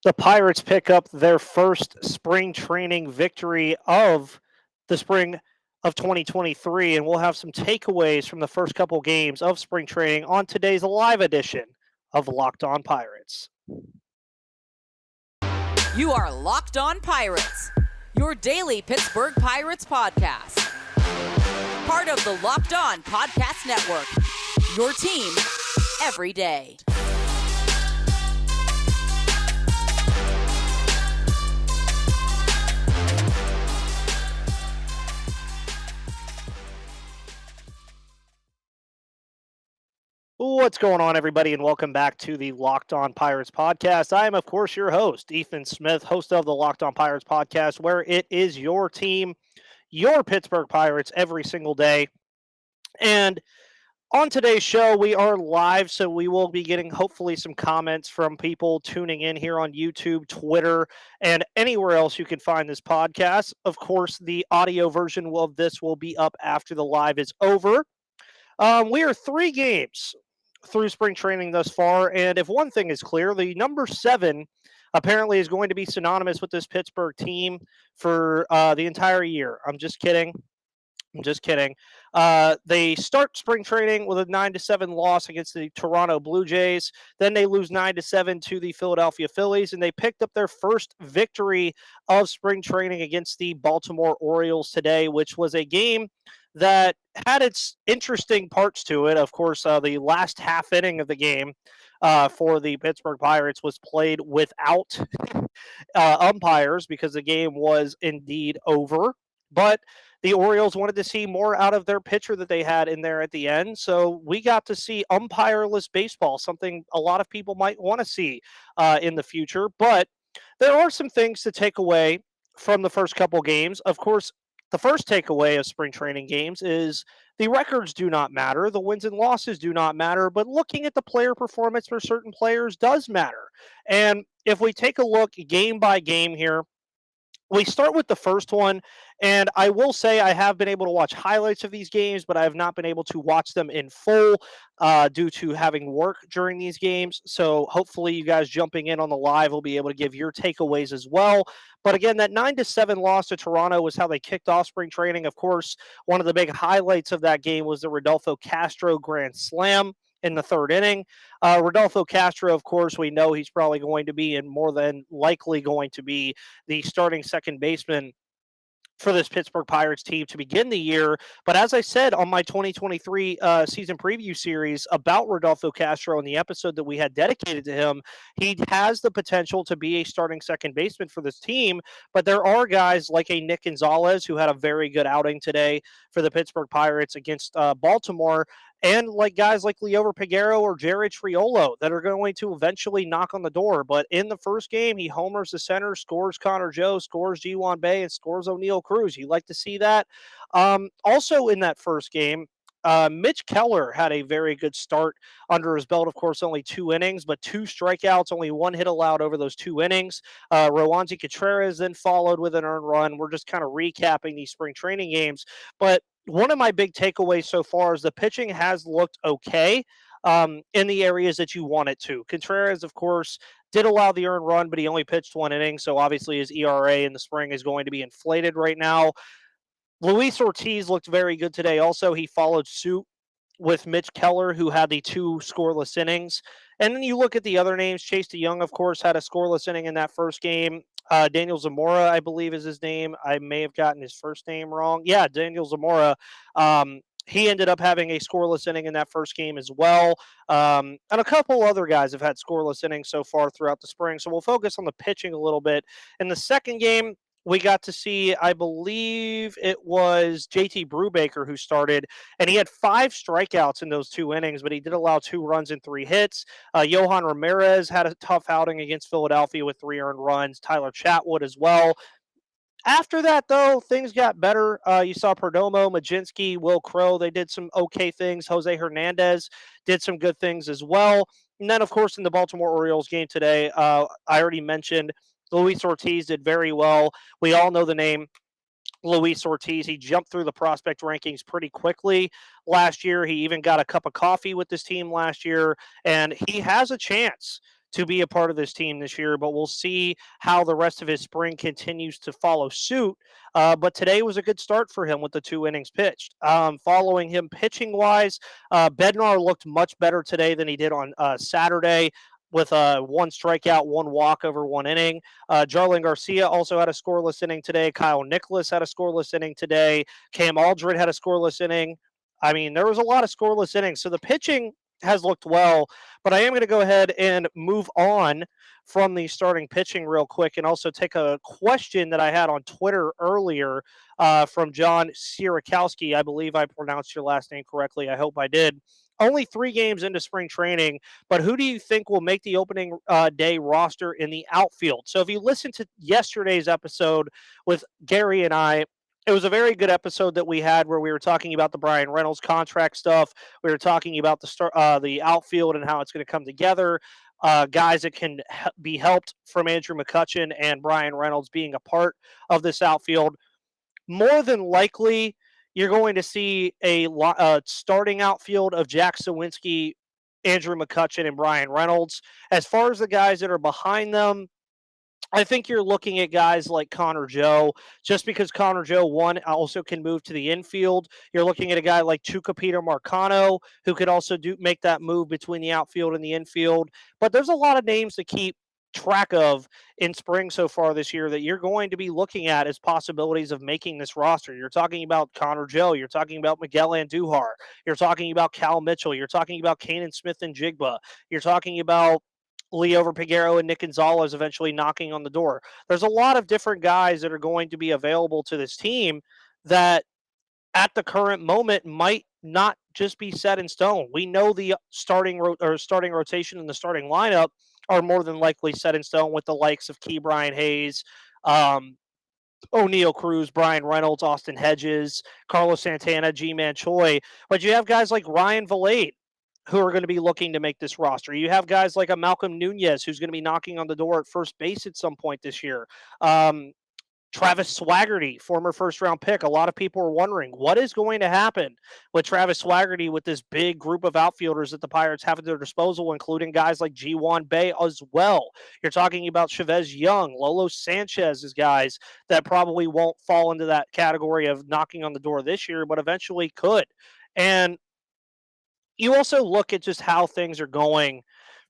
The Pirates pick up their first spring training victory of the spring of 2023, and we'll have some takeaways from the first couple games of spring training on today's live edition of Locked On Pirates. You are Locked On Pirates, your daily Pittsburgh Pirates podcast. Part of the Locked On Podcast Network, your team every day. What's going on, everybody, and welcome back to the Locked On Pirates podcast. I am, of course, your host, Ethan Smith, host of the Locked On Pirates podcast, where it is your team, your Pittsburgh Pirates, every single day. And on today's show, we are live, so we will be getting hopefully some comments from people tuning in here on YouTube, Twitter, and anywhere else you can find this podcast. Of course, the audio version of this will be up after the live is over. We are 3 games through spring training thus far, and if one thing is clear, the number 7 apparently is going to be synonymous with this Pittsburgh team for the entire year. I'm just kidding. They start spring training with a 9-7 loss against the Toronto Blue Jays. Then they lose 9-7 to the Philadelphia Phillies, and they picked up their first victory of spring training against the Baltimore Orioles today, which was a game that had its interesting parts to it. Of course, the last half inning of the game for the Pittsburgh Pirates was played without umpires because the game was indeed over. But the Orioles wanted to see more out of their pitcher that they had in there at the end. So we got to see umpireless baseball, something a lot of people might want to see in the future. But there are some things to take away from the first couple games. Of course, the first takeaway of spring training games is the records do not matter. The wins and losses do not matter. But looking at the player performance for certain players does matter. And if we take a look game by game here, we start with the first one, and I will say I have been able to watch highlights of these games, but I have not been able to watch them in full due to having work during these games. So hopefully you guys jumping in on the live will be able to give your takeaways as well. But again, that 9-7 loss to Toronto was how they kicked off spring training. Of course, one of the big highlights of that game was the Rodolfo Castro grand slam in the third inning. Rodolfo Castro, of course, we know he's probably going to be and more than likely going to be the starting second baseman for this Pittsburgh Pirates team to begin the year. But as I said on my 2023 season preview series about Rodolfo Castro in the episode that we had dedicated to him, he has the potential to be a starting second baseman for this team. But there are guys like a Nick Gonzalez who had a very good outing today for the Pittsburgh Pirates against Baltimore, and like guys like Liover Peguero or Jared Triolo that are going to eventually knock on the door. But in the first game, he homers the center, scores Connor Joe, scores G1 Bay, and scores O'Neal Cruz. You like to see that. Also in that first game, Mitch Keller had a very good start under his belt. Of course, only 2 innings, but 2 strikeouts, only 1 hit allowed over those 2 innings. Roansy Contreras then followed with an earned run. We're just kind of recapping these spring training games. But one of my big takeaways so far is the pitching has looked okay in the areas that you want it to. Contreras, of course, did allow the earned run, but he only pitched 1 inning, so obviously his ERA in the spring is going to be inflated right now. Luis Ortiz looked very good today. Also, he followed suit with Mitch Keller, who had the 2 scoreless innings. And then you look at the other names. Chase DeYoung, of course, had a scoreless inning in that first game. Daniel Zamora, I believe is his name. I may have gotten his first name wrong. Yeah, Daniel Zamora. He ended up having a scoreless inning in that first game as well. And a couple other guys have had scoreless innings so far throughout the spring. So we'll focus on the pitching a little bit. In the second game, we got to see, I believe it was JT Brubaker who started, and he had 5 strikeouts in those 2 innings, but he did allow 2 runs and 3 hits. Johan Ramirez had a tough outing against Philadelphia with 3 earned runs. Tyler Chatwood as well. After that, though, things got better. You saw Perdomo, Majinski, Will Crow. They did some okay things. Jose Hernandez did some good things as well. And then, of course, in the Baltimore Orioles game today, I already mentioned Luis Ortiz did very well. We all know the name Luis Ortiz. He jumped through the prospect rankings pretty quickly last year. He even got a cup of coffee with this team last year, and he has a chance to be a part of this team this year, but we'll see how the rest of his spring continues to follow suit. But today was a good start for him with the 2 innings pitched. Following him pitching wise, Bednar looked much better today than he did on Saturday with 1 strikeout, 1 walk over 1 inning. Jarlin Garcia also had a scoreless inning today. Kyle Nicholas had a scoreless inning today. Cam Aldred had a scoreless inning. I mean, there was a lot of scoreless innings. So the pitching has looked well, but I am going to go ahead and move on from the starting pitching real quick and also take a question that I had on Twitter earlier from John Sierakowski. I believe I pronounced your last name correctly. I hope I did. Only 3 games into spring training, but who do you think will make the opening day roster in the outfield? So if you listen to yesterday's episode with Gary and I, it was a very good episode that we had where we were talking about the Brian Reynolds contract stuff. We were talking about the outfield and how it's going to come together. Guys that can be helped from Andrew McCutchen and Brian Reynolds being a part of this outfield. More than likely, you're going to see a starting outfield of Jack Sawinski, Andrew McCutchen, and Brian Reynolds. As far as the guys that are behind them, I think you're looking at guys like Connor Joe, just because Connor Joe, one, also can move to the infield. You're looking at a guy like Tucupita Marcano, who could also make that move between the outfield and the infield. But there's a lot of names to keep track of in spring so far this year that you're going to be looking at as possibilities of making this roster. You're talking about Connor Joe. You're talking about Miguel Andujar. You're talking about Cal Mitchell. You're talking about Kanan Smith and Jigba. You're talking about Leo Piguero and Nick Gonzalez eventually knocking on the door. There's a lot of different guys that are going to be available to this team that at the current moment might not just be set in stone. We know the starting rotation and the starting lineup are more than likely set in stone with the likes of Key Brian Hayes, O'Neal Cruz, Brian Reynolds, Austin Hedges, Carlos Santana, G-Man Choi. But you have guys like Ryan Valade who are going to be looking to make this roster. You have guys like a Malcolm Nunez who's going to be knocking on the door at first base at some point this year. Travis Swaggerty, former first-round pick. A lot of people are wondering what is going to happen with Travis Swaggerty with this big group of outfielders that the Pirates have at their disposal, including guys like G1 Bay as well. You're talking about Chavez Young, Lolo Sanchez as guys that probably won't fall into that category of knocking on the door this year, but eventually could. And you also look at just how things are going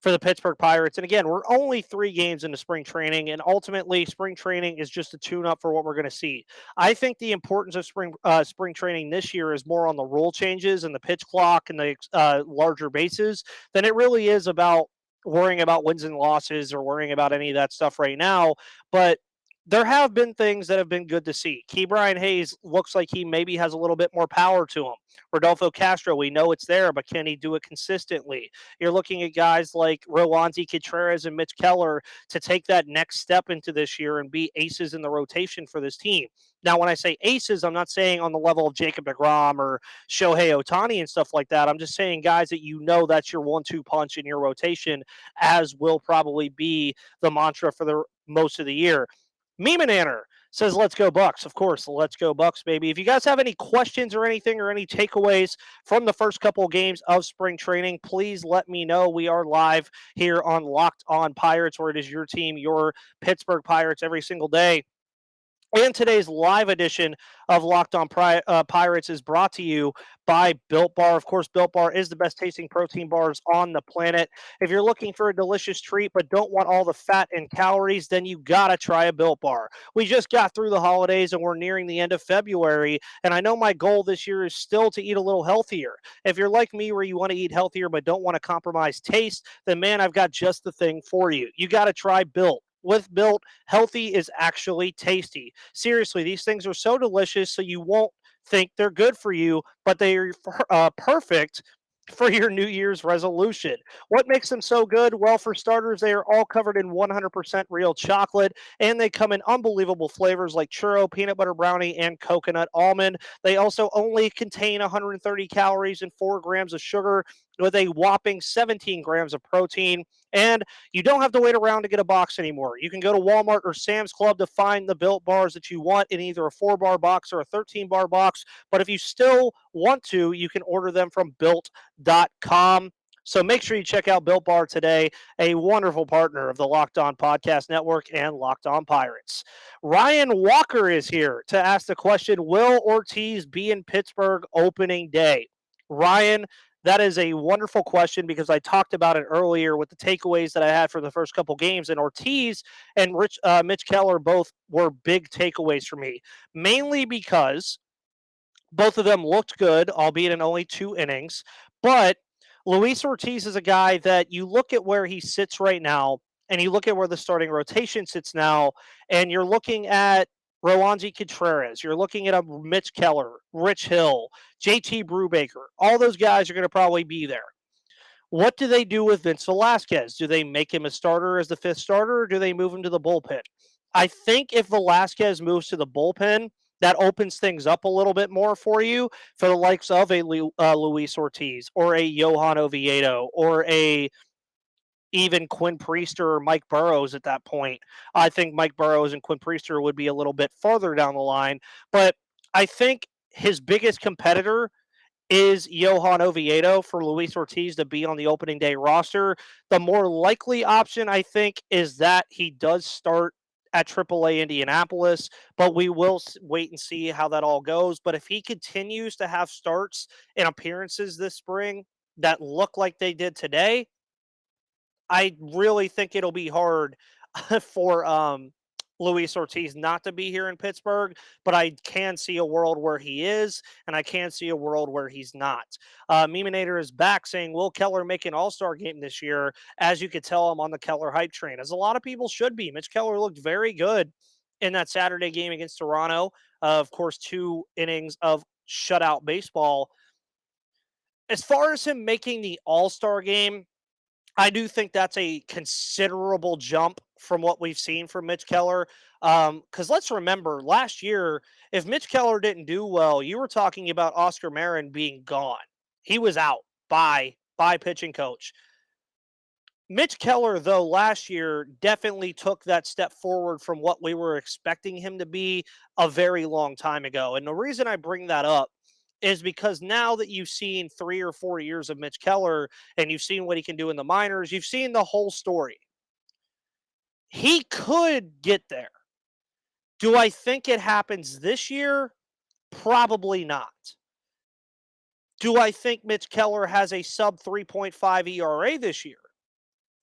for the Pittsburgh Pirates. And again, we're only 3 games into spring training, and ultimately spring training is just a tune-up for what we're going to see. I think the importance of spring training this year is more on the rule changes and the pitch clock and the larger bases than it really is about worrying about wins and losses or worrying about any of that stuff right now. But there have been things that have been good to see. Key Brian Hayes looks like he maybe has a little bit more power to him. Rodolfo Castro, we know it's there, but can he do it consistently? You're looking at guys like Roansy Contreras and Mitch Keller to take that next step into this year and be aces in the rotation for this team. Now, when I say aces, I'm not saying on the level of Jacob deGrom or Shohei Ohtani and stuff like that. I'm just saying guys that you know that's your 1-2 punch in your rotation, as will probably be the mantra for the most of the year. Meeman says, let's go Bucks. Of course, let's go Bucks, baby. If you guys have any questions or anything or any takeaways from the first couple of games of spring training, please let me know. We are live here on Locked On Pirates, where it is your team, your Pittsburgh Pirates, every single day. And today's live edition of Locked On Pirates is brought to you by Built Bar. Of course, Built Bar is the best tasting protein bars on the planet. If you're looking for a delicious treat but don't want all the fat and calories, then you got to try a Built Bar. We just got through the holidays and we're nearing the end of February, and I know my goal this year is still to eat a little healthier. If you're like me where you want to eat healthier but don't want to compromise taste, then man, I've got just the thing for you. You got to try Built. With Built, healthy is actually tasty. Seriously, these things are so delicious, so you won't think they're good for you, but they are perfect for your New Year's resolution. What makes them so good? Well, for starters, they are all covered in 100% real chocolate, and they come in unbelievable flavors like churro, peanut butter brownie, and coconut almond. They also only contain 130 calories and 4 grams of sugar with a whopping 17 grams of protein. And you don't have to wait around to get a box anymore. You can go to Walmart or Sam's Club to find the Built Bars that you want in either a 4-bar box or a 13-bar box. But if you still want to, you can order them from Built.com. So make sure you check out Built Bar today, a wonderful partner of the Locked On Podcast Network and Locked On Pirates. Ryan Walker is here to ask the question, will Ortiz be in Pittsburgh opening day? Ryan, that is a wonderful question because I talked about it earlier with the takeaways that I had for the first couple games, and Ortiz and Mitch Keller both were big takeaways for me, mainly because both of them looked good, albeit in only 2 innings. But Luis Ortiz is a guy that you look at where he sits right now, and you look at where the starting rotation sits now, and you're looking at Roansy Contreras, you're looking at a Mitch Keller, Rich Hill, JT Brubaker. All those guys are going to probably be there. What do they do with Vince Velasquez? Do they make him a starter as the fifth starter, or do they move him to the bullpen? I think if Velasquez moves to the bullpen, that opens things up a little bit more for you for the likes of a Luis Ortiz or a Johan Oviedo or a even Quinn Priester or Mike Burrows at that point. I think Mike Burrows and Quinn Priester would be a little bit farther down the line, but I think his biggest competitor is Johan Oviedo for Luis Ortiz to be on the opening day roster. The more likely option, I think, is that he does start at AAA Indianapolis, but we will wait and see how that all goes. But if he continues to have starts and appearances this spring that look like they did today, I really think it'll be hard for Luis Ortiz not to be here in Pittsburgh, but I can see a world where he is, and I can see a world where he's not. Meminator is back saying, will Keller make an all-star game this year? As you could tell, I'm on the Keller hype train, as a lot of people should be. Mitch Keller looked very good in that Saturday game against Toronto. Of course, 2 innings of shutout baseball. As far as him making the all-star game, I do think that's a considerable jump from what we've seen from Mitch Keller. Because let's remember, last year, if Mitch Keller didn't do well, you were talking about Oscar Marin being gone. He was out by pitching coach. Mitch Keller, though, last year definitely took that step forward from what we were expecting him to be a very long time ago. And the reason I bring that up is because now that you've seen 3 or 4 years of Mitch Keller and you've seen what he can do in the minors, you've seen the whole story. He could get there. Do I think it happens this year? Probably not. Do I think Mitch Keller has a sub 3.5 ERA this year?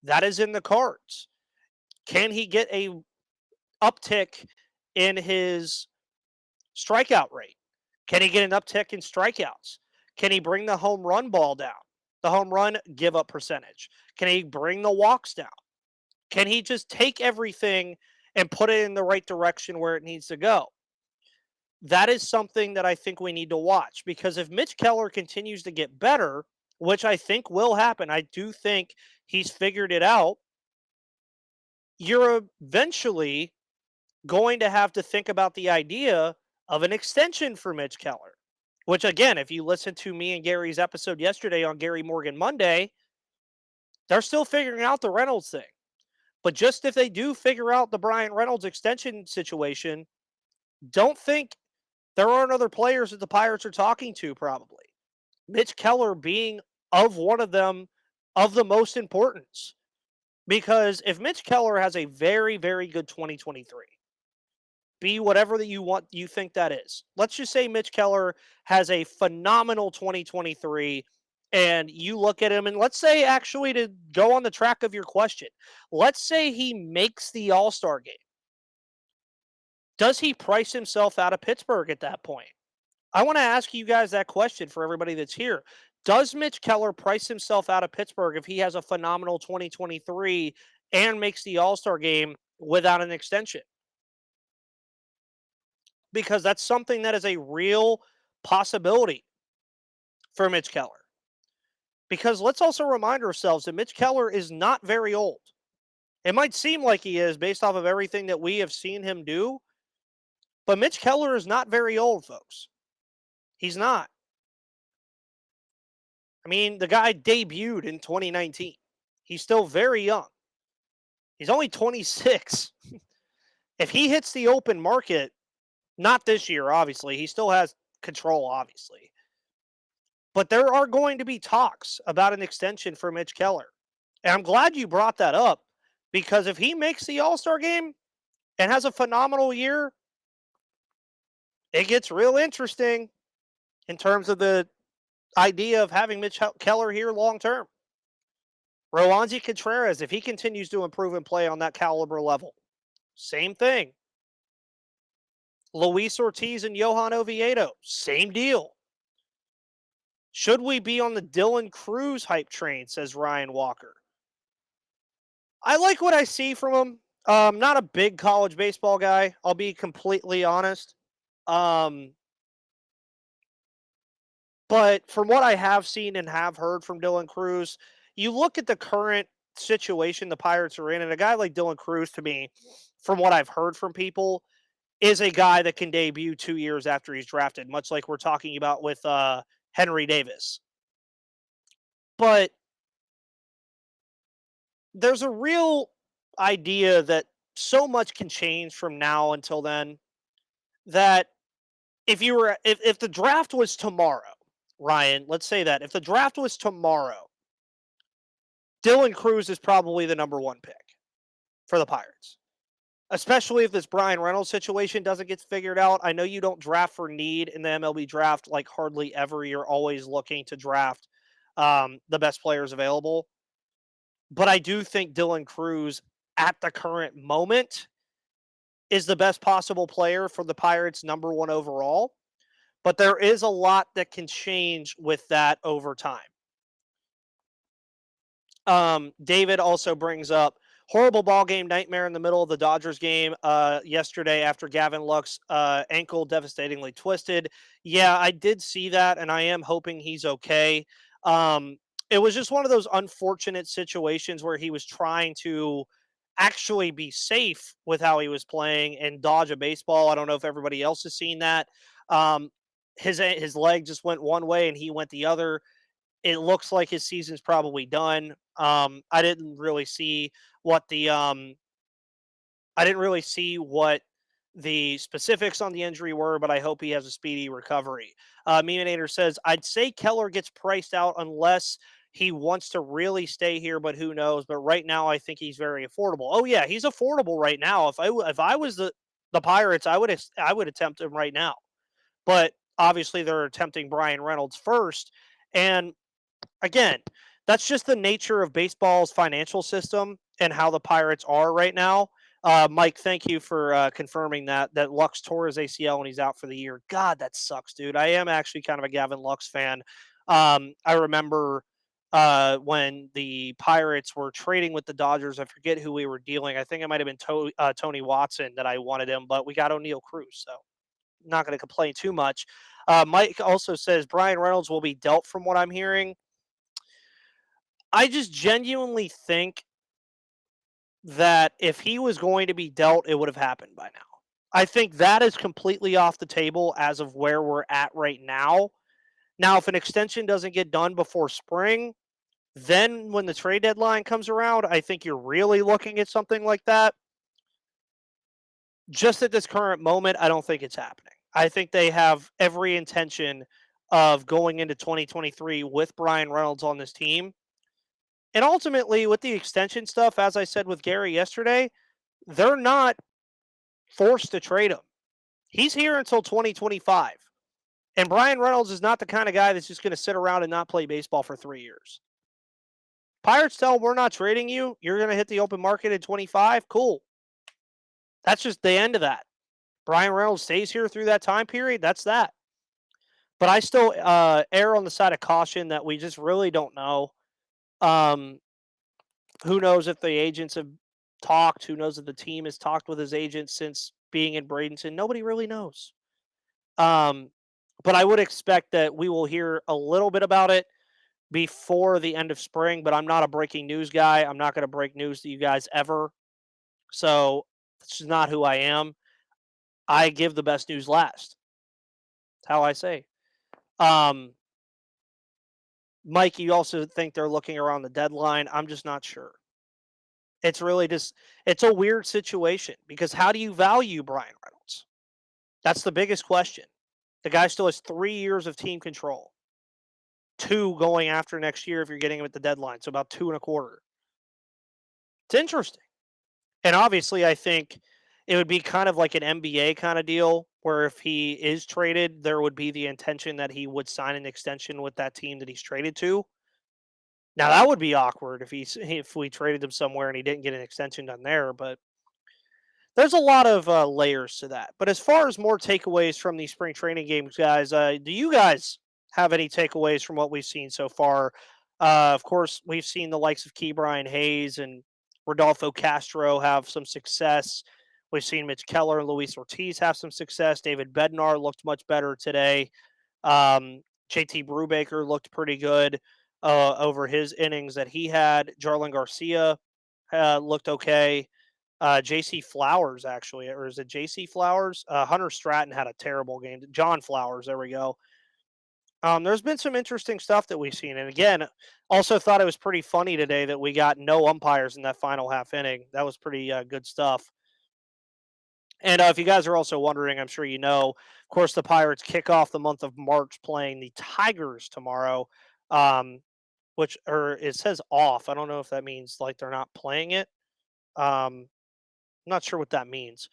That is in the cards. Can he get a uptick in his strikeout rate? Can he get an uptick in strikeouts? Can he bring the home run ball down? The home run give up percentage? Can he bring the walks down? Can he just take everything and put it in the right direction where it needs to go? That is something that I think we need to watch, because if Mitch Keller continues to get better, which I think will happen, I do think he's figured it out, you're eventually going to have to think about the idea of an extension for Mitch Keller, which, again, if you listen to me and Gary's episode yesterday on Gary Morgan Monday, they're still figuring out the Reynolds thing. But just if they do figure out the Brian Reynolds extension situation, don't think there aren't other players that the Pirates are talking to, probably. Mitch Keller being of one of them of the most importance. Because if Mitch Keller has a very, very good 2023, be whatever that you think that is. Let's just say Mitch Keller has a phenomenal 2023, and you look at him, and let's say, actually, to go on the track of your question, let's say he makes the All-Star game. Does he price himself out of Pittsburgh at that point? I want to ask you guys that question for everybody that's here. Does Mitch Keller price himself out of Pittsburgh if he has a phenomenal 2023 and makes the All-Star game without an extension? Because that's something that is a real possibility for Mitch Keller. Because let's also remind ourselves that Mitch Keller is not very old. It might seem like he is based off of everything that we have seen him do, but Mitch Keller is not very old, folks. He's not. I mean, the guy debuted in 2019. He's still very young. He's only 26. If he hits the open market, not this year, obviously. He still has control, obviously. But there are going to be talks about an extension for Mitch Keller. And I'm glad you brought that up because if he makes the All-Star game and has a phenomenal year, it gets real interesting in terms of the idea of having Mitch Keller here long term. Roansy Contreras, if he continues to improve and play on that caliber level, same thing. Luis Ortiz and Johan Oviedo, same deal. Should we be on the Dylan Cruz hype train, says Ryan Walker. I like what I see from him. Not a big college baseball guy, I'll be completely honest. But from what I have seen and have heard from Dylan Cruz, you look at the current situation the Pirates are in, and a guy like Dylan Cruz, to me, from what I've heard from people, is a guy that can debut 2 years after he's drafted, much like we're talking about with Henry Davis. But there's a real idea that so much can change from now until then that if the draft was tomorrow, Ryan, let's say that if the draft was tomorrow, Dylan Cruz is probably the number one pick for the Pirates, especially if this Brian Reynolds situation doesn't get figured out. I know you don't draft for need in the MLB draft like hardly ever. You're always looking to draft the best players available. But I do think Dylan Cruz at the current moment is the best possible player for the Pirates, number one overall. But there is a lot that can change with that over time. David also brings up horrible ball game nightmare in the middle of the Dodgers game yesterday after Gavin Lux's ankle devastatingly twisted. Yeah, I did see that, and I am hoping he's okay. It was just one of those unfortunate situations where he was trying to actually be safe with how he was playing and dodge a baseball. I don't know if everybody else has seen that. His leg just went one way and he went the other. It looks like his season's probably done. I didn't really see what the specifics on the injury were, but I hope he has a speedy recovery. Meminator says, I'd say Keller gets priced out unless he wants to really stay here, but who knows? But right now, I think he's very affordable. Oh yeah, he's affordable right now. If I was the Pirates, I would attempt him right now. But obviously, they're attempting Brian Reynolds first, and again, that's just the nature of baseball's financial system and how the Pirates are right now. Mike, thank you for confirming that Lux tore his ACL and he's out for the year. God, that sucks, dude. I am actually kind of a Gavin Lux fan. I remember when the Pirates were trading with the Dodgers. I forget who we were dealing. I think it might have been Tony Watson that I wanted him, but we got O'Neill Cruz, so not going to complain too much. Mike also says Brian Reynolds will be dealt from what I'm hearing. I just genuinely think that if he was going to be dealt, it would have happened by now. I think that is completely off the table as of where we're at right now. Now, if an extension doesn't get done before spring, then when the trade deadline comes around, I think you're really looking at something like that. Just at this current moment, I don't think it's happening. I think they have every intention of going into 2023 with Brian Reynolds on this team. And ultimately, with the extension stuff, as I said with Gary yesterday, they're not forced to trade him. He's here until 2025. And Brian Reynolds is not the kind of guy that's just going to sit around and not play baseball for 3 years. Pirates tell him, we're not trading you. You're going to hit the open market at 25. Cool. That's just the end of that. Brian Reynolds stays here through that time period. That's that. But I still err on the side of caution that we just really don't know. Who knows if the agents have talked? Who knows if the team has talked with his agents since being in Bradenton? Nobody really knows. But I would expect that we will hear a little bit about it before the end of spring, but I'm not a breaking news guy. I'm not going to break news to you guys ever. So that's just not who I am. I give the best news last. That's how I say. Mike, you also think they're looking around the deadline. I'm just not sure. It's really just, it's a weird situation because how do you value Brian Reynolds? That's the biggest question. The guy still has 3 years of team control. 2 going after next year if you're getting him at the deadline. So about 2.25. It's interesting. And obviously, I think it would be kind of like an NBA kind of deal where if he is traded, there would be the intention that he would sign an extension with that team that he's traded to. Now that would be awkward if we traded him somewhere and he didn't get an extension done there, but there's a lot of layers to that. But as far as more takeaways from these spring training games, guys, do you guys have any takeaways from what we've seen so far? Of course, we've seen the likes of Key Brian Hayes and Rodolfo Castro have some success. We've seen Mitch Keller and Luis Ortiz have some success. David Bednar looked much better today. JT Brubaker looked pretty good over his innings that he had. Jarlin Garcia looked okay. JC Flowers, actually, or is it JC Flowers? Hunter Stratton had a terrible game. John Flowers, there we go. There's been some interesting stuff that we've seen. And again, also thought it was pretty funny today that we got no umpires in that final half inning. That was pretty good stuff. And if you guys are also wondering, I'm sure you know, of course, the Pirates kick off the month of March playing the Tigers tomorrow, which, or it says off. I don't know if that means like they're not playing it. I'm not sure what that means.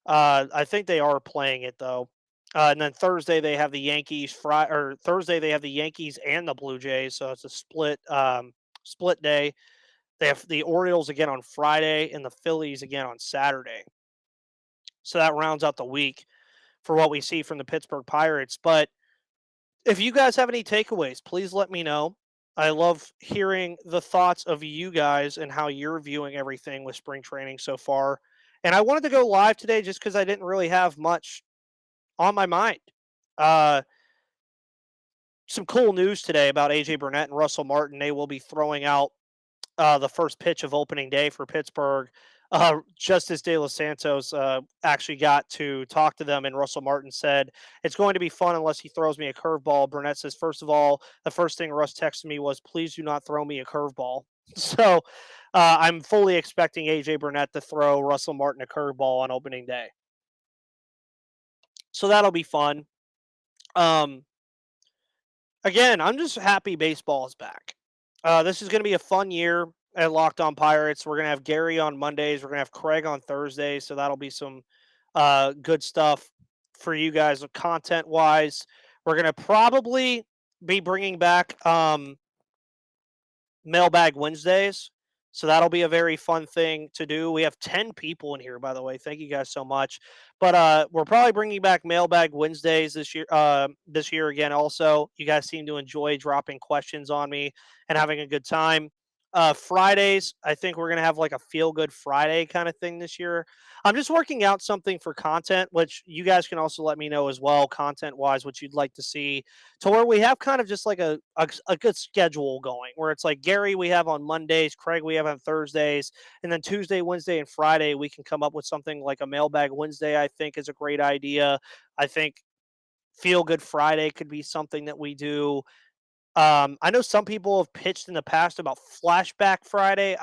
I think they are playing it though. And then Thursday they have the Yankees. Thursday they have the Yankees and the Blue Jays, so it's a split day. They have the Orioles again on Friday and the Phillies again on Saturday. So that rounds out the week for what we see from the Pittsburgh Pirates. But if you guys have any takeaways, please let me know. I love hearing the thoughts of you guys and how you're viewing everything with spring training so far. And I wanted to go live today just because I didn't really have much on my mind. Uh, some cool news today about AJ Burnett and Russell Martin. They will be throwing out the first pitch of opening day for Pittsburgh. Justice De Los Santos actually got to talk to them, and Russell Martin said, "It's going to be fun unless he throws me a curveball." Burnett says, "First of all, the first thing Russ texted me was, 'Please do not throw me a curveball.'" So I'm fully expecting AJ Burnett to throw Russell Martin a curveball on opening day. So that'll be fun. Um, Again, I'm just happy baseball is back. This is going to be a fun year at Locked On Pirates. We're going to have Gary on Mondays. We're going to have Craig on Thursdays. So that'll be some good stuff for you guys content wise. We're going to probably be bringing back Mailbag Wednesdays. So that'll be a very fun thing to do. We have 10 people in here, by the way. Thank you guys so much. But we're probably bringing back Mailbag Wednesdays this year. This year again. Also, you guys seem to enjoy dropping questions on me and having a good time. Fridays, I think we're gonna have like a feel good Friday kind of thing this year. I'm just working out something for content, which you guys can also let me know as well, content wise, what you'd like to see, to where we have kind of just like a good schedule going, where it's like Gary we have on Mondays, Craig we have on Thursdays, and then Tuesday, Wednesday, and Friday we can come up with something like a Mailbag Wednesday. I think is a great idea. I think Feel Good Friday could be something that we do. I know some people have pitched in the past about Flashback Friday.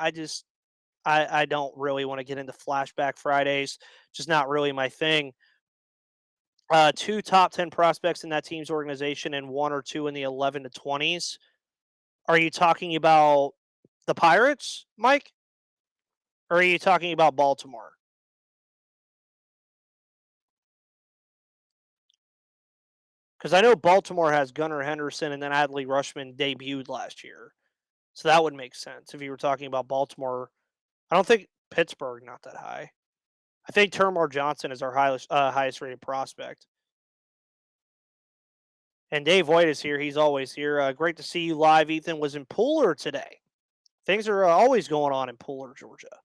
I don't really want to get into Flashback Fridays. Just not really my thing. Two top 10 prospects in that team's organization and one or two in the 11 to 20s. Are you talking about the Pirates, Mike? Or are you talking about Baltimore? Because I know Baltimore has Gunnar Henderson and then Adley Rushman debuted last year. So that would make sense if you were talking about Baltimore. I don't think Pittsburgh, not that high. I think Termar Johnson is our highest rated prospect. And Dave White is here. He's always here. Great to see you live. Ethan was in Pooler today. Things are always going on in Pooler, Georgia.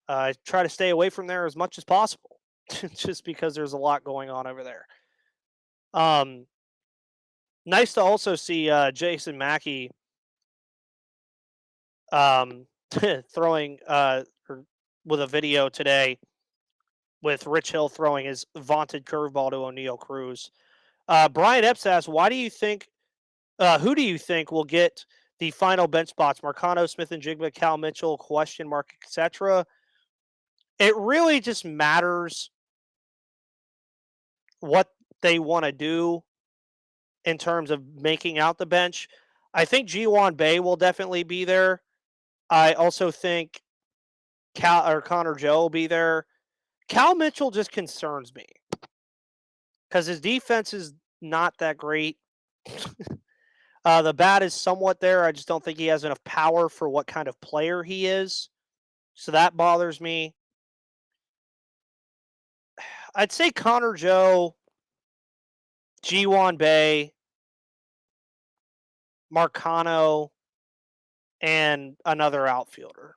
I try to stay away from there as much as possible, just because there's a lot going on over there. Nice to also see Jason Mackey throwing with a video today with Rich Hill throwing his vaunted curveball to O'Neal Cruz. Brian Epps asks, who do you think will get the final bench spots? Marcano, Smith and Jigba, Cal Mitchell, question mark, etc. It really just matters what they want to do in terms of making out the bench. I think G1 Bay will definitely be there. I also think Connor Joe will be there. Cal Mitchell just concerns me because his defense is not that great. The bat is somewhat there. I just don't think he has enough power for what kind of player he is. So that bothers me. I'd say Connor Joe, G1 Bay, Marcano, and another outfielder,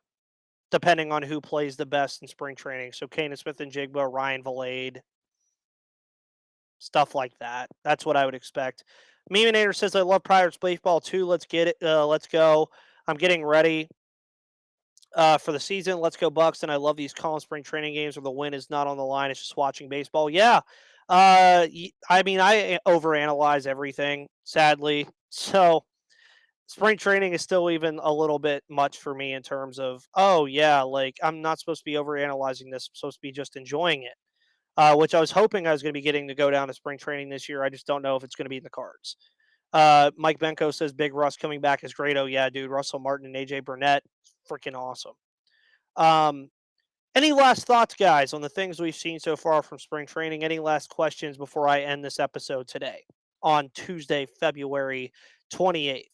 depending on who plays the best in spring training. So Kanan Smith and Jigba, Ryan Valade, stuff like that. That's what I would expect. Memenator says, I love Pirates baseball too. Let's get it. Let's go. I'm getting ready for the season. Let's go Bucks. And I love these calm spring training games where the win is not on the line. It's just watching baseball. Yeah. I mean, I overanalyze everything, sadly. So spring training is still even a little bit much for me in terms of, oh, yeah, like I'm not supposed to be overanalyzing this. I'm supposed to be just enjoying it. Which I was hoping I was going to be getting to go down to spring training this year. I just don't know if it's going to be in the cards. Mike Benko says Big Russ coming back is great. Oh, yeah, dude. Russell Martin and AJ Burnett, freaking awesome. Any last thoughts, guys, on the things we've seen so far from spring training? Any last questions before I end this episode today on Tuesday, February 28th?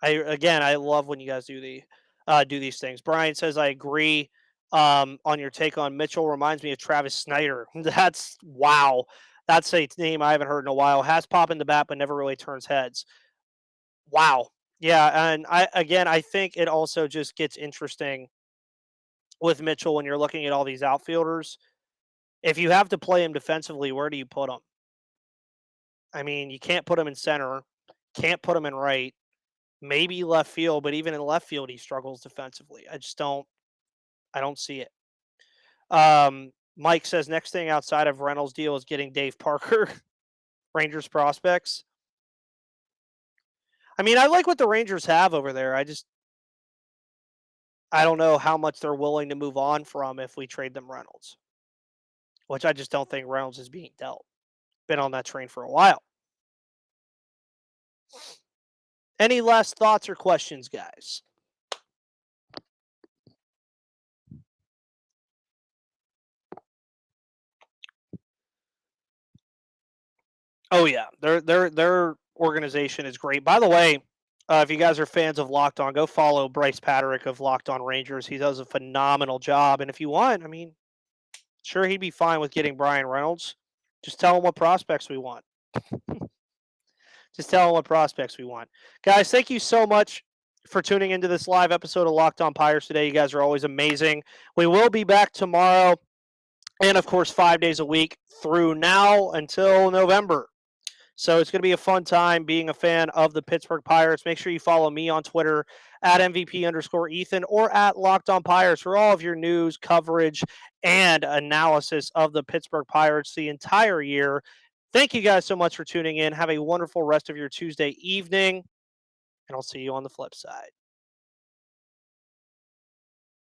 I love when you guys do these things. Brian says I agree on your take on Mitchell. Reminds me of Travis Snyder. That's wow. That's a name I haven't heard in a while. Has pop in the bat, but never really turns heads. Wow. Yeah, and I think it also just gets interesting with Mitchell when you're looking at all these outfielders. If you have to play him defensively, where do you put him? I mean, you can't put him in center, can't put him in right, maybe left field, but even in left field, he struggles defensively. I don't see it. Mike says next thing outside of Reynolds' deal is getting Dave Parker, Rangers prospects. I mean, I like what the Rangers have over there. I don't know how much they're willing to move on from if we trade them Reynolds, which I just don't think Reynolds is being dealt. Been on that train for a while. Any last thoughts or questions, guys? Oh yeah, their organization is great. By the way, if you guys are fans of Locked On, go follow Bryce Patrick of Locked On Rangers. He does a phenomenal job, and if you want, I mean, sure he'd be fine with getting Brian Reynolds. Just tell him what prospects we want. Just tell him what prospects we want, guys. Thank you so much for tuning into this live episode of Locked On Pirates today. You guys are always amazing. We will be back tomorrow, and of course 5 days a week through now until November. So it's going to be a fun time being a fan of the Pittsburgh Pirates. Make sure you follow me on Twitter at MVP_Ethan or at Locked On Pirates for all of your news, coverage, and analysis of the Pittsburgh Pirates the entire year. Thank you guys so much for tuning in. Have a wonderful rest of your Tuesday evening, and I'll see you on the flip side.